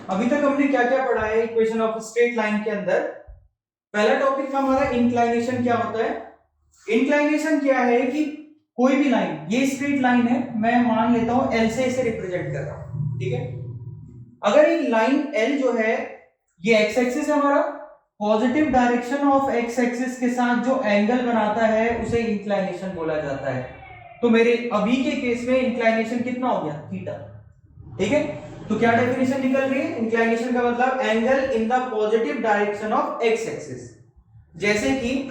अभी तक हमने क्या क्या पढ़ा है इक्वेशन ऑफ स्ट्रेट लाइन के अंदर। पहला टॉपिक था हमारा इंक्लाइनेशन क्या होता है। इंक्लाइनेशन क्या है कि कोई भी लाइन, ये स्ट्रेट लाइन है, मैं मान लेता हूं एल से इसे रिप्रेजेंट कर रहा हूं, ठीक है। अगर ये लाइन एल जो है ये एक्स एक्सिस है हमारा, positive direction of x axis के साथ जो एंगल बनाता है उसे इंक्लाइनेशन बोला जाता है। तो मेरे अभी के केस में इंक्लाइनेशन कितना हो गया, थीटा, ठीक है। तो क्या डेफिनेशन निकल रही है, इंक्लाइनेशन का मतलब angle in the positive direction of x axis. जैसे कि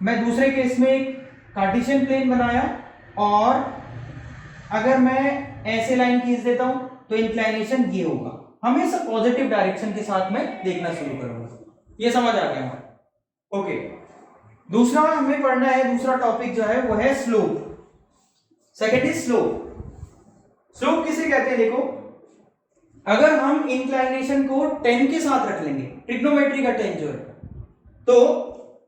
मैं दूसरे केस में एक कार्टेशियन प्लेन बनाया और अगर मैं ऐसे लाइन खींच देता हूं तो इंक्लाइनेशन ये होगा, हमेशा पॉजिटिव डायरेक्शन के साथ में देखना शुरू करूंगा। ये समझ आ गया हमारा, ओके। दूसरा हमें पढ़ना है, दूसरा टॉपिक जो है वो है slope. Second is slope. Slope किसे कहते हैं, देखो अगर हम इंक्लाइनेशन को 10 के साथ रख लेंगे, ट्रिग्नोमेट्री का 10 जो है, तो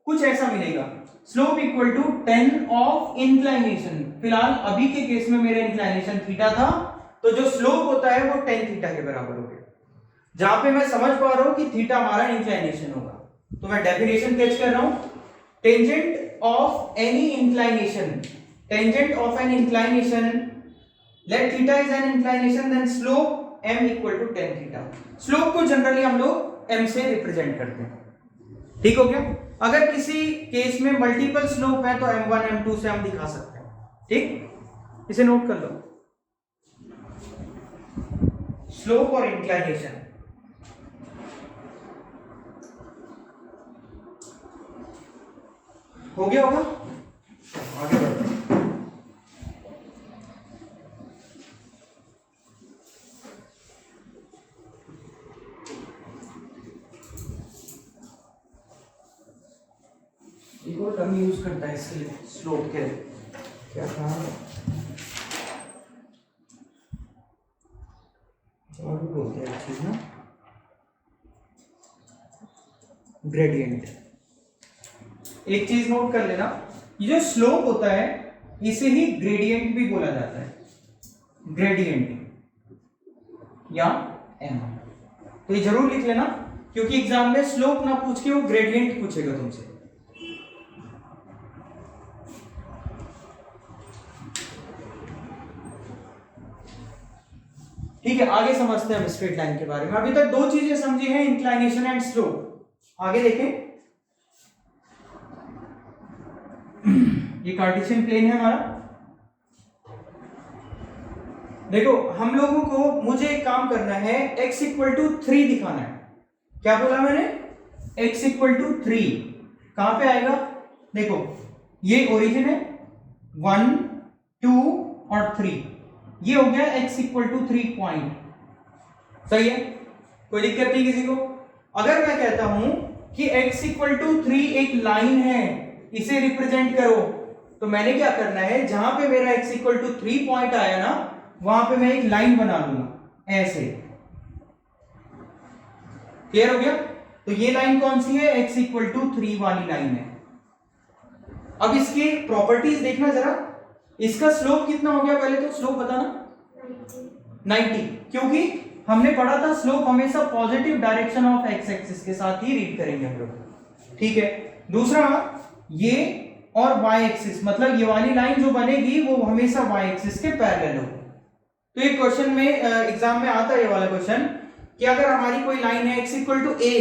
कुछ ऐसा मिलेगा, slope equal to 10 of inclination. फिलहाल अभी के केस में मेरा इंक्लाइनेशन थीटा था, तो जो स्लोप होता है वो 10 थीटा के बराबर हो गया। जहां पे मैं समझ पा रहा हूं कि थीटा हमारा इंक्लाइनेशन होगा, तो मैं डेफिनेशन कैच कर रहा हूं, tangent of any inclination, tangent of an inclination, let theta is an inclination, then slope m equal to 10 theta. Slope को जनरली हम लोग m से रिप्रेजेंट करते हैं, ठीक हो गया। अगर किसी केस में मल्टीपल स्लोप है तो m1 m2 से हम दिखा सकते हैं, ठीक, इसे नोट कर लो। स्लोप और इंक्लाइनेशन, हो गया होगा, आगे बढ़ते हैं। एक और टर्म यूज करता है इसके लिए, स्लोप के लिए, क्या कहा, और भी बोलते हैं चीज ना, ग्रेडियंट। एक चीज नोट कर लेना, ये जो स्लोप होता है इसे ही ग्रेडियंट भी बोला जाता है, ग्रेडियंट या एम। तो ये जरूर लिख लेना, क्योंकि एग्जाम में स्लोप ना पूछ के वो ग्रेडियंट पूछेगा तुमसे। ठीक है, आगे समझते हैं हम स्ट्रेट लाइन के बारे में। अभी तक दो चीजें समझी हैं, इंक्लाइनेशन एंड स्लोप। आगे देखें, ये कार्टेशियन प्लेन है हमारा। देखो हम लोगों को, मुझे एक काम करना है, x इक्वल टू 3 दिखाना है। क्या बोला मैंने, x इक्वल टू 3 कहां पे आएगा, देखो ये ओरिजिन है, 1 2 और 3, ये हो गया x इक्वल टू 3 पॉइंट, सही है, कोई दिक्कत नहीं किसी को। अगर मैं कहता हूं कि x इक्वल टू 3 एक लाइन है, इसे रिप्रेजेंट करो, तो मैंने क्या करना है, जहां पे मेरा x इक्वल टू 3 पॉइंट आया ना, वहां पे मैं एक लाइन बना लूंगा ऐसे, क्लियर हो गया। तो ये लाइन कौन सी है, x इक्वल टू 3 वाली लाइन है। अब इसकी प्रॉपर्टीज देखना जरा, इसका स्लोप कितना हो गया, पहले तो स्लोप बताना, 90, क्योंकि हमने पढ़ा था स्लोप हमेशा positive direction of x axis के साथ ही रीड करेंगे हम लोग, ठीक है। दूसरा, ये और वाई एक्सिस, मतलब ये वाली लाइन जो बनेगी वो हमेशा वाई एक्सिस के पैरेलल होगी। तो ये क्वेश्चन में, एग्जाम में आता है ये वाला क्वेश्चन, कि अगर हमारी कोई लाइन है x इक्वल टू a,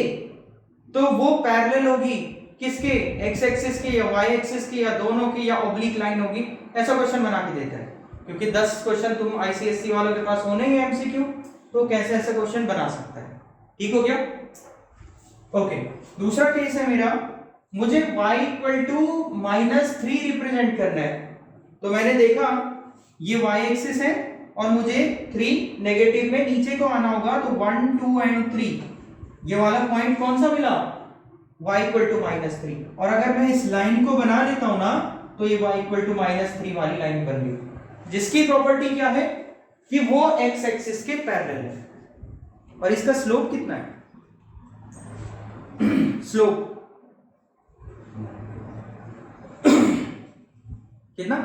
तो वो पैरेलल होगी किसके, x एक्सिस की या y एक्सिस की या दोनों की, या ऑब्लिक लाइन होगी। ऐसा क्वेश्चन बना के देता है, क्योंकि 10 क्वेश्चन तुम आईसीएससी वालों के पास होने ही एमसीक्यू, तो कैसे ऐसा क्वेश्चन बना सकता है, ठीक हो गया, ओके। दूसरा केस है मेरा, मुझे y इक्वल टू -3 रिप्रेजेंट करना है, तो मैंने देखा ये y एक्सिस है और मुझे 3 नेगेटिव में नीचे को आना होगा, तो 1 2 एंड 3, ये वाला पॉइंट कौन सा मिला, y इक्वल टू -3। और अगर मैं इस लाइन को बना लेता हूं ना, तो ये y इक्वल टू -3 वाली लाइन बन गई, जिसकी प्रॉपर्टी क्या है कि वो x एक्सिस के पैरेलल है। और इसका स्लोप कितना है, स्लोप कितना,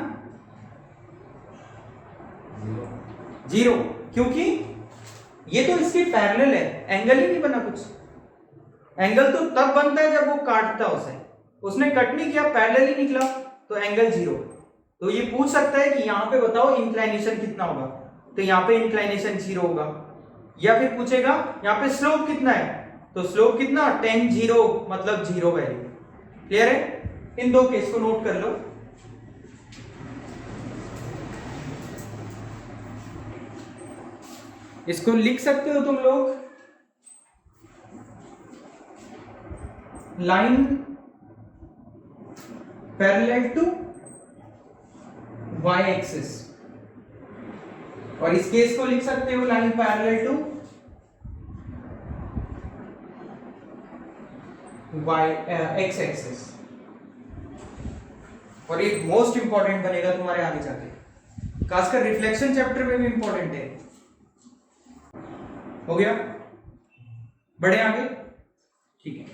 0, क्योंकि ये तो इसके पैरेलल है, एंगल ही नहीं बना कुछ। एंगल तो तब बनता है जब वो काटता है उसे, उसने कट नहीं किया, पैरेलल ही निकला, तो एंगल 0। तो ये पूछ सकता है कि यहाँ पे बताओ इंक्लाइनेशन कितना होगा, तो यहाँ पे इंक्लाइनेशन 0 होगा। या फिर पूछेगा यहाँ पे स्लोप कितना है, तो स्लोप कितना, tan 0 मतलब 0 वैल्यू। क्लियर है? इन दो केस को नोट कर लो। इसको लिख सकते हो तुम लोग, line parallel to y axis, और इस केस को लिख सकते हो line parallel to x axis. और ये मोस्ट इंपॉर्टेंट बनेगा तुम्हारे आगे जाके, खासकर रिफ्लेक्शन चैप्टर में भी इंपॉर्टेंट है। हो गया? बढ़े आगे? ठीक है,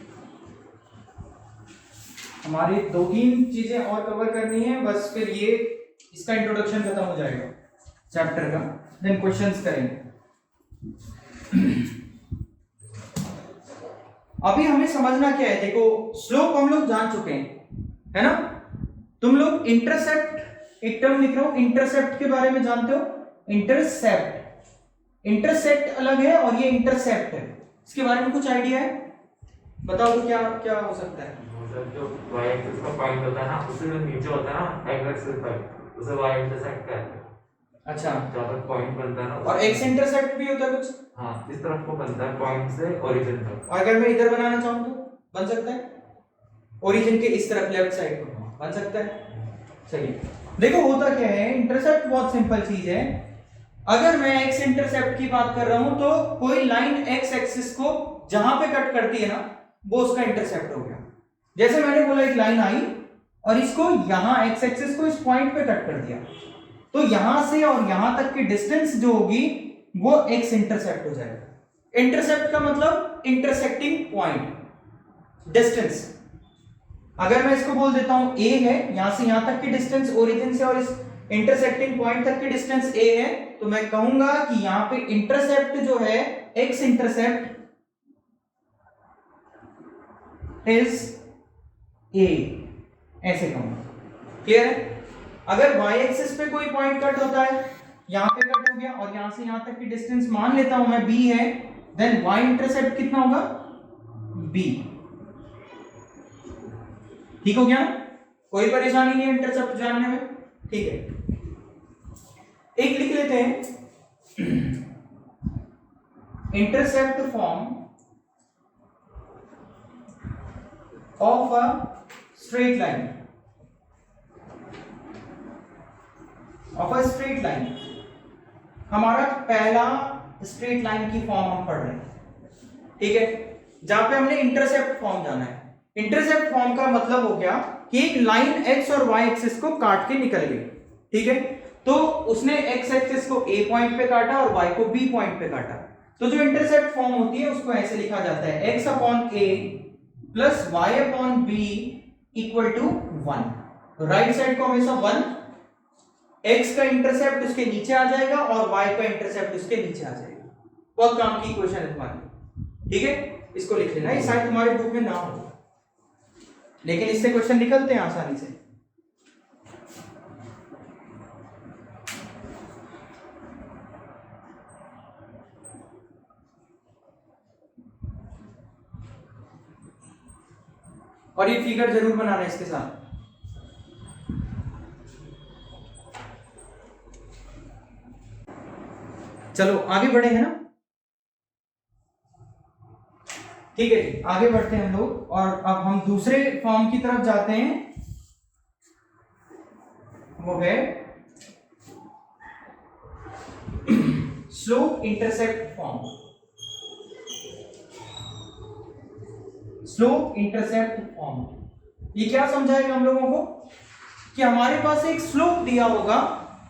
हमारी 2-3 चीजें और कवर करनी है बस, फिर ये इसका इंट्रोडक्शन खत्म हो जाएगा चैप्टर का, देन क्वेश्चंस करेंगे। अभी हमें समझना क्या है, देखो स्लोप हम लोग जान चुके हैं, है ना? तुम लोग इंटरसेप्ट, एक टर्म लिख रहा हूं, इंटरसेप्ट के बारे में जानते हो? इंटरसेप्ट, इंटरसेप्ट अलग है और ये इंटरसेप्ट है, इसके बारे में कुछ आइडिया है? बताओ तो क्या क्या हो सकता है? जो y एक्सिस का पॉइंट होता है ना, उससे जो नीचे होता है ना x एक्सिस पर, उसे y इंटरसेक्ट कहते हैं। अच्छा, जहाँ पर पॉइंट बनता है ना, और x इंटरसेप्ट भी होता है कुछ? हाँ, इस तरफ को बनता है पॉइंट से ओरिजिन तक। और अगर मैं इधर बनाना चाहूँ तो बन सकता है? ओरिजिन के इस तरफ लेफ्ट साइड को बन सकता है। चलिए देखो होता क्या है, इंटरसेप्ट बहुत सिंपल चीज है। अगर मैं x इंटरसेप्ट की बात कर रहा हूं तो कोई लाइन x एक्सिस को जहां पे कट करती है ना, वो उसका इंटरसेप्ट हो गया। जैसे मैंने बोला एक लाइन आई और इसको यहां x एक्सिस को इस पॉइंट पे कट कर दिया, तो यहां से और यहां तक की डिस्टेंस जो होगी वो x इंटरसेप्ट हो जाएगा। इंटरसेप्ट का मतलब इंटरसेक्टिंग पॉइंट, डिस्टेंस। अगर मैं इसको बोल देता हूं a है, यहां से यहां तक की डिस्टेंस ओरिजिन से और इस इंटरसेक्टिंग पॉइंट तक की डिस्टेंस a है, तो मैं कहूंगा कि यहां पे इंटरसेप्ट जो है x इंटरसेप्ट इज a, ऐसे कहूंगा। क्लियर है? अगर y एक्सिस पे कोई पॉइंट कट होता है, यहां पे कट हो गया और यहां से यहां तक की डिस्टेंस मान लेता हूं मैं b है, देन y इंटरसेप्ट कितना होगा, b। ठीक हो गया ना? कोई परेशानी नहीं है इंटरसेप्ट जानने में? ठीक है, एक लिख लेते हैं, intercept form of a straight line, of a straight line. हमारा पहला स्ट्रेट लाइन की फॉर्म हम पढ़ रहे हैं, ठीक है, जहां पे हमने इंटरसेप्ट फॉर्म जाना है। इंटरसेप्ट फॉर्म का मतलब हो गया कि एक लाइन x और y एक्सिस को काट के निकल गई, ठीक है, तो उसने x एक्सिस को a पॉइंट पे काटा और y को b पॉइंट पे काटा, तो जो इंटरसेप्ट फॉर्म होती है उसको ऐसे लिखा जाता है x upon a plus y upon b equal to 1। तो राइट साइड को हमेशा 1, x का इंटरसेप्ट उसके नीचे आ जाएगा और y का इंटरसेप्ट उसके नीचे आ जाएगा। बहुत काम की इक्वेशन है तुम्हारी, ठीक है, इसको लिख लेना, ये शायद तुम्हारे बुक में ना हो, लेकिन इससे क्वेश्चन निकलते हैं आसानी से। और ये फिगर जरूर बनाना इसके साथ। चलो आगे बढ़े हैं ना? ठीक है जी, आगे बढ़ते हैं हम लोग, और अब हम दूसरे फॉर्म की तरफ जाते हैं, वो है slope intercept form. Slope intercept form ये क्या समझाएगा हम लोगों को, कि हमारे पास एक स्लोप दिया होगा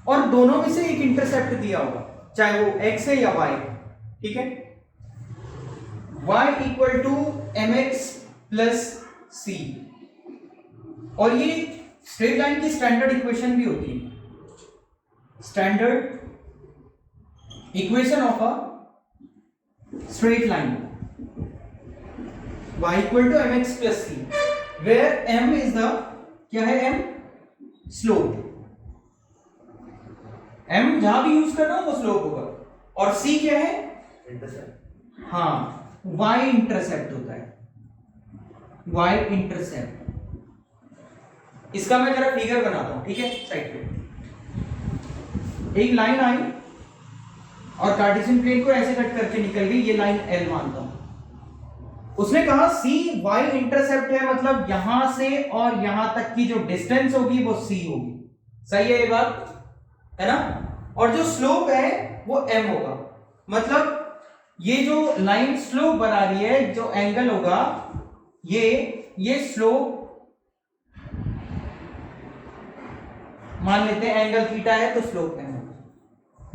और दोनों में से एक इंटरसेप्ट दिया होगा, चाहे वो x है या y, ठीक है, y equal to mx plus c, और ये स्ट्रेट लाइन की स्टैंडर्ड इक्वेशन भी होती है, standard equation of a straight line y equal to mx plus c, where m is the, क्या है m, slope. m जहां भी यूज कर रहा हूं वो स्लोप होगा, और c क्या है, इंटरसेप्ट. हाँ y इंटरसेप्ट होता है, y इंटरसेप्ट. इसका मैं जरा फिगर बनाता हूं, ठीक है. साइड पे एक लाइन आई और कार्टेशियन प्लेन को ऐसे कट करके निकल गई, ये लाइन L मानता हूं. उसने कहा C y इंटरसेप्ट है, मतलब यहां से और यहां तक की जो डिस्टेंस होगी वो C होगी. सही है ये बात, है ना. और जो स्लोप है वो m होगा, मतलब ये जो लाइन स्लोप बना रही है, जो एंगल होगा ये स्लोप मान लेते हैं एंगल थीटा है तो स्लोप m होगा.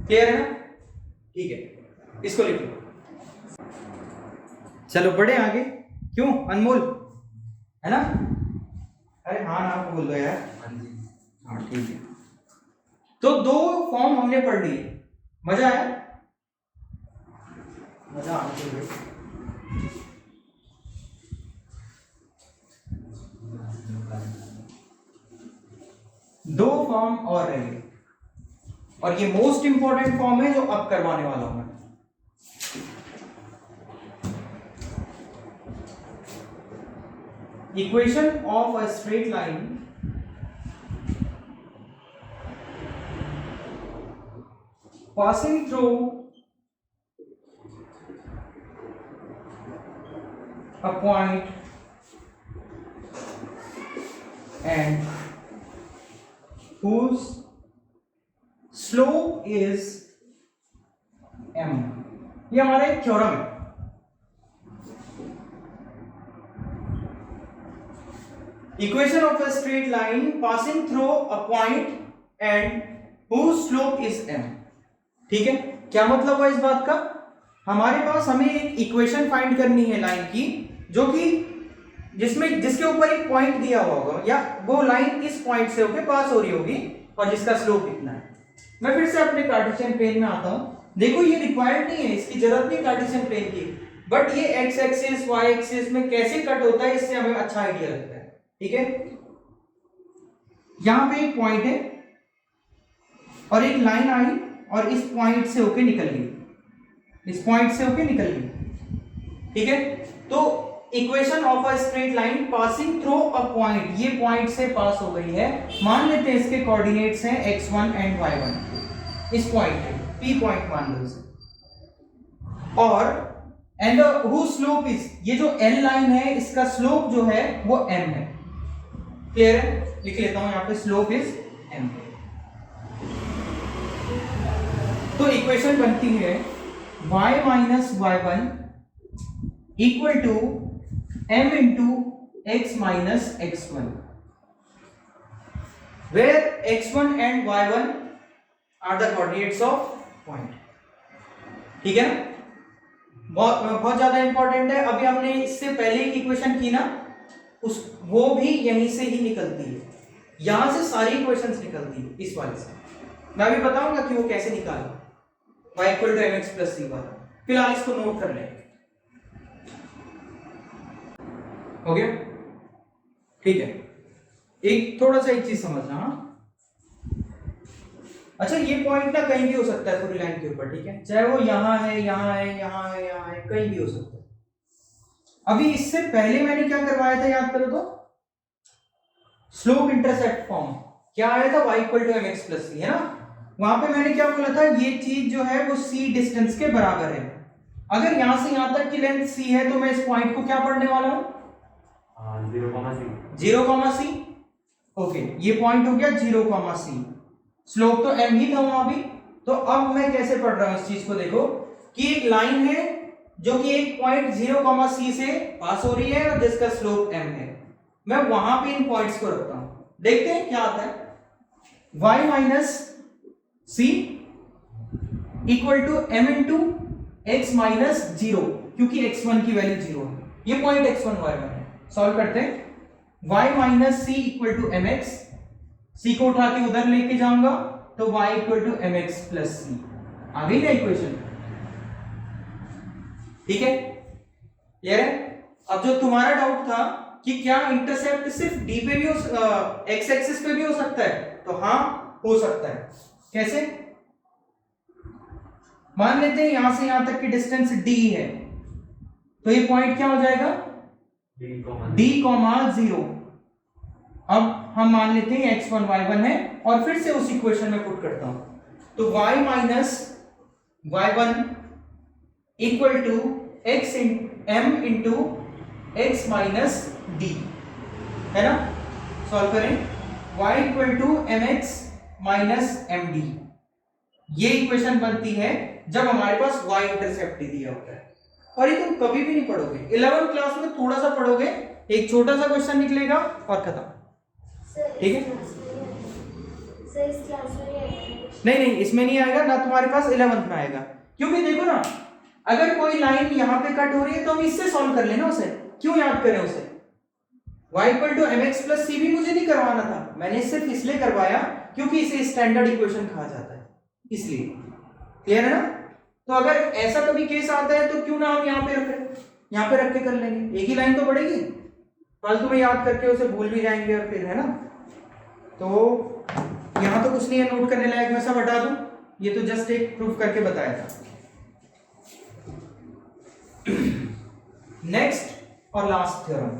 क्लियर है ना. ठीक है, इसको लिख लो. चलो बढ़े आगे. क्यों अनमोल, है ना. अरे हाँ नाम बोल दो यार. हाँ ठीक है. तो दो फॉर्म हमने पढ़ लिए. मजा आया, मजा आना चाहिए. दो फॉर्म और रहेंगे, और ये मोस्ट इंपॉर्टेंट फॉर्म है जो अब करवाने वाला हूं मैं. Equation of a straight line passing through a point and whose slope is m. ये हमारा एक थ्योरम है. Equation of a straight line passing through a point and whose slope is m. ठीक है, क्या मतलब हुआ इस बात का. हमारे पास हमें एक इक्वेशन फाइंड करनी है लाइन की, जो कि जिसके ऊपर एक पॉइंट दिया हुआ होगा, या वो लाइन इस पॉइंट से होके पास हो रही होगी, और जिसका स्लोप कितना है. मैं फिर से अपने कार्टेशियन प्लेन में आता हूं. देखो ये रिक्वायर्ड नहीं है, इसकी जरूरत नहीं कार्टेशियन प्लेन की, बट ये एक्स एक्सिस वाई एक्सिस में कैसे कट होता है इससे हमें अच्छा आइडिया लगता है. ठीक है, यहां पे एक पॉइंट है और एक लाइन आई और इस पॉइंट से होके निकल गई, इस पॉइंट से होके निकल गई. ठीक है, तो equation of a straight line passing through a point, ये पॉइंट से पास हो गई है. मान लेते हैं इसके कोऑर्डिनेट्स हैं x1 एंड y1. इस पॉइंट पे P पॉइंट मान लो इसे, और एंड हु स्लोप इज, ये जो L लाइन है इसका स्लोप जो है वो m है. क्लियर है, लिख लेता हूं यहां पे स्लोप इज m. तो इक्वेशन बनती है y minus y1 equal to m into x minus x1, where x1 and y1 are the coordinates of point. ठीक है ना, बहुत ज्यादा इंपॉर्टेंट है. अभी हमने इससे पहले एक इक्वेशन की ना, वो भी यहीं से ही निकलती है, यहां से सारी इक्वेशंस निकलती है इस वाले से. मैं अभी बताऊंगा कि वो कैसे निकाला y equal to mx plus c वाला. फिलहाल इसको नोट कर लें. हो गया, ठीक है. एक थोड़ा सा एक चीज समझना. हाँ अच्छा, ये पॉइंट ना कहीं भी हो सकता है पूरी लाइन के ऊपर. ठीक है, चाहे वो यहां है, यहां है, यहां है, यहां है, कहीं भी हो सकता है. अभी इससे पहले मैंने क्या करवाया था याद करो तो, स्लोप इंटरसेप्ट फॉर्म. क्या आया था, y equal to mx plus c, है ना. वहां पे मैंने क्या बोला था, ये चीज जो है वो c डिस्टेंस के बराबर है. अगर यहां से यहां तक की लेंथ c है तो मैं इस पॉइंट को क्या पढ़ने वाला हूं, 0,c. ओके, ये पॉइंट हो गया 0,c. स्लोप तो m ही था वहां भी. तो अब मैं कैसे पढ़ रहा हूं इस चीज को, देखो कि एक लाइन है जो कि एक पॉइंट 0,c से पास हो रही है और जिसका स्लोप m है. मैं वहां पे इन पॉइंट्स को रखता हूं, देखते हैं क्या आता है. y minus c equal to m into x minus 0, क्योंकि x1 की वैल्यू 0 है. ये पॉइंट x1 y1 है. सॉल्व करते हैं. y minus c equal to mx, c को उठा के उधर लेके जाऊंगा तो y equal to mx plus c. आ गई ना इक्वेशन. ठीक है, क्लियर है। अब जो तुम्हारा डाउट था कि क्या इंटरसेप्ट सिर्फ डी पे भी एक्स एक्सिस पे भी हो सकता है, तो हाँ हो सकता है। कैसे? मान लेते हैं यहां से यहां तक की डिस्टेंस डी है, तो ये पॉइंट क्या हो जाएगा, डी कॉमा 0। अब हम मान लेते हैं x1 y1 है और फिर से उस इक्वेशन में पुट करता हूं, तो y minus y1 equal to x m into x minus d, है ना। सॉल्व करें, y equal to m x minus m d, ये इक्वेशन बनती है जब हमारे पास y इंटरसेप्ट दिया होता है। और ये तुम कभी भी नहीं पढ़ोगे, 11th क्लास में थोड़ा सा पढ़ोगे, एक छोटा सा क्वेश्चन निकलेगा और खत्म, ठीक है। नहीं नहीं, इसमें नहीं आएगा ना, तुम्हारे पास 11th में आएगा। क्योंकि देखो ना, अगर कोई लाइन यहाँ पे कट हो रही है तो हम इससे सॉल्व कर लेना उसे, क्यों याद करें उसे। y equal to m x plus c भी मुझे नहीं करवाना था, मैंने सिर्फ इसलिए करवाया क्योंकि इसे स्टैंडर्ड इक्वेशन कहा जाता है, इसलिए। क्लियर है ना। तो अगर ऐसा कभी केस आता है तो क्यों ना हम यहाँ पे रखें, यहाँ पे रख के कर लेंगे, एक ही लाइन तो बढ़ेगी, फालतू में याद करके उसे भूल भी जाएंगे और फिर, है ना। तो यहाँ तो कुछ नहीं है नोट करने लायक, मैं सब हटा दूं, ये तो जस्ट एक प्रूफ करके बताया था। नेक्स्ट और लास्ट थ्योरम,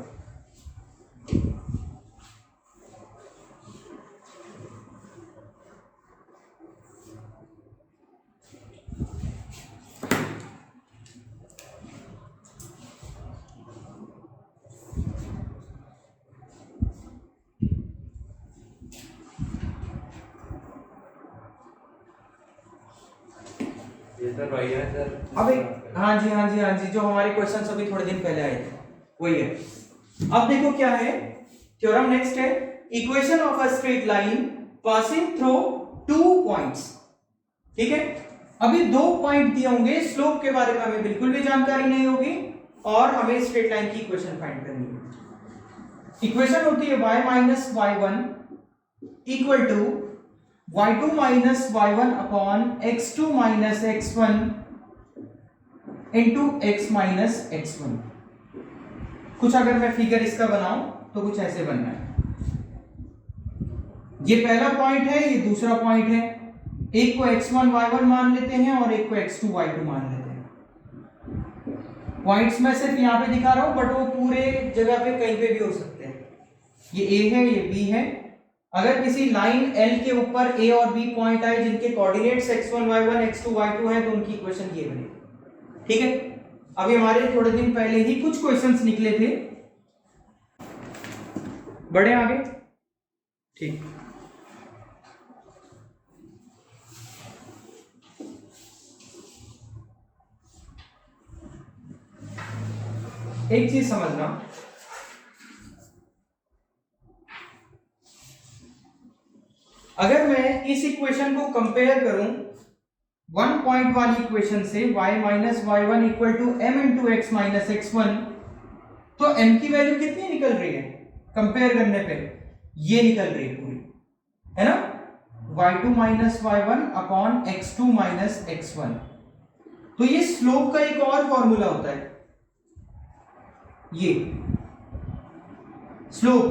अभी हाँ जी हाँ जी हाँ जी, जो हमारे क्वेश्चन अभी थोड़े दिन पहले आए थे वही है। अब देखो क्या है थ्योरम, नेक्स्ट है equation of a straight line passing through 2 points. ठीक है, अभी 2 पॉइंट दिए होंगे, स्लोप के बारे में हमें बिल्कुल भी जानकारी नहीं होगी और हमें स्ट्रेट लाइन की इक्वेशन फाइंड करनी है। इक्वेशन होती है y minus y1 equal to y2 minus y1 upon x2 minus x1 into x minus x1। कुछ अगर मैं फिगर इसका बनाऊं तो कुछ ऐसे बनना है। ये पहला पॉइंट है, ये दूसरा पॉइंट है, एक को x1 y1 मान लेते हैं और एक को x2 y2 मान लेते हैं। पॉइंट्स मैं सिर्फ यहां पे दिखा रहा हूं, बट वो पूरे जगह पे कहीं पे भी हो सकते हैं। ये a है, ये b है। अगर किसी लाइन L के ऊपर a और b पॉइंट आए जिनके coordinates x1 y1 x2 y2 हैं, तो उनकी इक्वेशन ये बनेगी। ठीक है, अभी हमारे थोड़े दिन पहले ही कुछ क्वेश्चंस निकले थे, बढ़े आगे। ठीक, एक चीज समझना, अगर मैं इस इक्वेशन को कंपेयर करूं 1 पॉइंट वाली इक्वेशन से y minus y1 equal to m into x minus x1, तो m की वैल्यू कितनी निकल रही है कंपेयर करने पे, ये निकल रही है पूरी, है ना। y2 minus y1 upon x2 minus x1। तो ये स्लोप का एक और फॉर्मूला होता है, ये स्लोप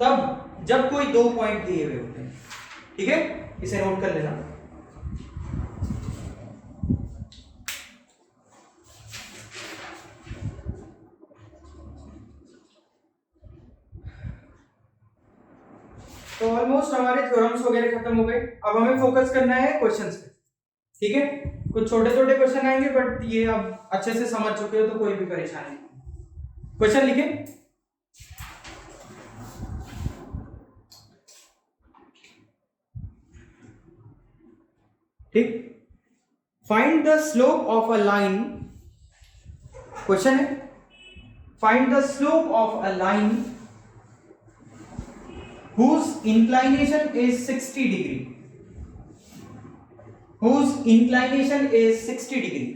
तब जब कोई 2 पॉइंट दिए हुए होते हैं। ठीक है, इसे नोट कर लेना। तो ऑलमोस्ट हमारे थ्योरम्स वगैरह खत्म हो गए, अब हमें फोकस करना है क्वेश्चंस पे। ठीक है, कुछ छोटे छोटे क्वेश्चन आएंगे, बट ये आप अच्छे से समझ चुके हो तो कोई भी परेशानी नहीं। क्वेश्चन लिखे, ठीक। Find the slope of a line, question है find the slope of a line whose inclination is 60 degree, whose inclination is 60 degree।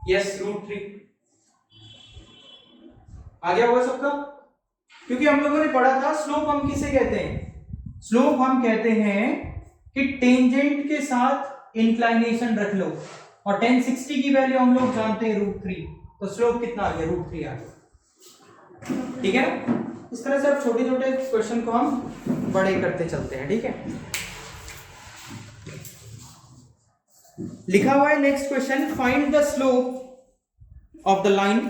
yes, √3। आ गया होगा सबका? क्योंकि हम लोगों ने पढ़ा था स्लोप हम किसे कहते हैं, स्लोप हम कहते हैं कि टेंजेंट के साथ इंक्लाइनेशन रख लो, और 1060 की वैल्यू हम लोग जानते हैं √3, तो स्लोप कितना आ गया, √3 आ गया। ठीक है ना? इस तरह से अब छोटे छोटे क्वेश्चन को हम बड़े करते चलते हैं। ठीक है, लिखा हुआ है next question, find the slope of the line,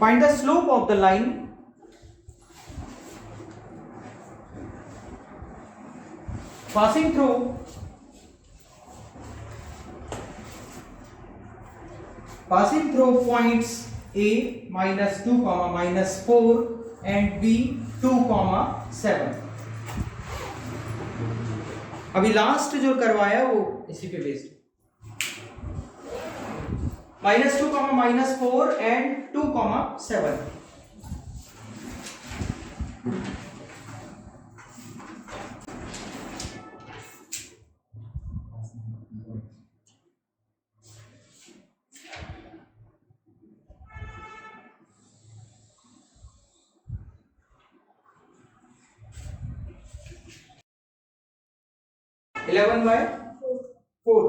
find the slope of the line passing through points A -2, -4 and B 2, 7। अभी लास्ट जो करवाया वो इसी पे बेस्ड, -2, -4 एंड 2, 7। इलेवन बाय 4,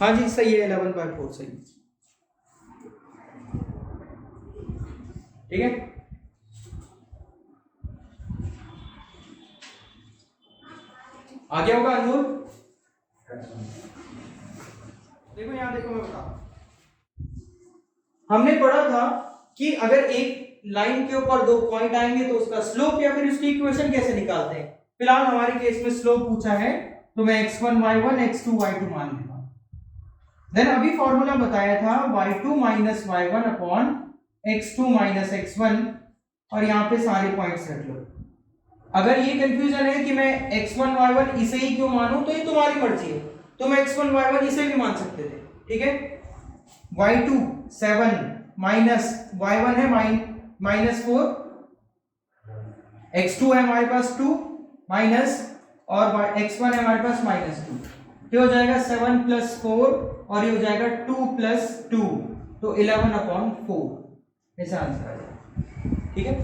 हाँ जी सही है, 11/4 सही। ठीक है, आ गया होगा अनमोल? देखो यहां देखो, मैं बता, हमने पढ़ा था कि अगर एक लाइन के ऊपर दो पॉइंट आएंगे तो उसका स्लोप या फिर उसकी इक्वेशन कैसे निकालते हैं। फिलहाल हमारे केस में स्लोप पूछा है तो मैं x1 y1 x2 y2 मान लेता हूं। देन अभी फॉर्मूला बताया था y2 minus y1 upon x2 minus x1, और यहाँ पे सारे पॉइंट्स रख लो। अगर ये कंफ्यूजन है कि मैं x1 y1 इसे ही क्यों मानूं, तो ये तुम्हारी मर्जी है, तुम x1 y1 इसे भी मान सकते थे। ठीक है, y2 7 माइनस y1 है -4, x2 है हमारे पास 2 माइनस, और x1 है हमारे पास -2, ये हो जाएगा 7 + 4 और ये हो जाएगा 2 + 2, तो 11/4 ऐसा आंसर आ जाएगा। ठीक है।